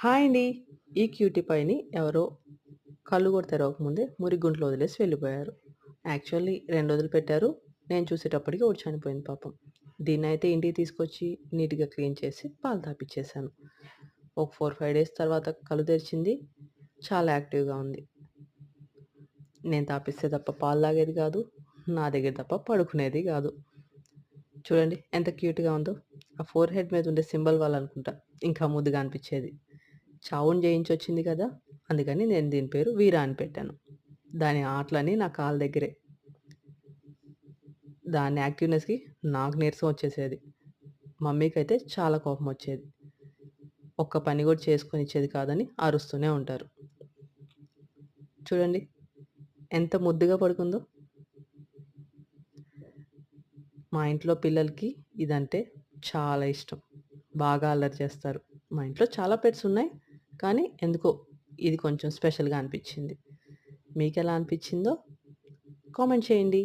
Hi అండి. ఈ cutie పైని ఎవరో కళ్ళు కూడా తెరవకముందే మురిగుంటలో వదిలేసి వెళ్ళిపోయారు. యాక్చువల్లీ 2 వదిలిపెట్టారు. నేను చూసేటప్పటికి ఒకటి చనిపోయింది పాపం. దీన్నయితే ఇంటికి తీసుకొచ్చి నీట్‌గా క్లీన్ చేసి పాలు తాపిచ్చేసాను. ఒక 4, 5 డేస్ తర్వాత కళ్ళు తెరిచింది. చాలా యాక్టివ్‌గా ఉంది. నేను తాపిస్తే తప్ప పాలు తాగేది కాదు. నా దగ్గర తప్ప పడుకునేది కాదు. చూడండి ఎంత క్యూట్‌గా ఉందో. ఆ ఫోర్ హెడ్ మీద ఉండే సింబల్ వల్ల అనుకుంటా ఇంకా ముద్దుగా అనిపిచ్చేది. చావుని జయించొచ్చింది కదా! అందుకని నేను దీని పేరు వీర అని పెట్టాను. దాని ఆటలన్నీ నా కాళ్ళ దగ్గరే. దాని యాక్టివ్‌నెస్‌కి నాకు నీరసం వచ్చేసేది. మమ్మీకైతే చాలా కోపమొచ్చేది. ఒక్క పని కూడా చేసుకొనిచ్చేది కాదని అరుస్తూనే ఉంటారు. చూడండి ఎంత ముద్దుగా పడుకుందో. మా ఇంట్లో పిల్లలకి ఇదంటే చాలా ఇష్టం. బాగా అల్లరి చేస్తారు. మా ఇంట్లో చాలా పెట్స్ ఉన్నాయి. కానీ ఎందుకో ఇది కొంచెం స్పెషల్‌గా అనిపిచ్చింది. మీకెలా అనిపిచ్చిందో కామెంట్ చేయండి.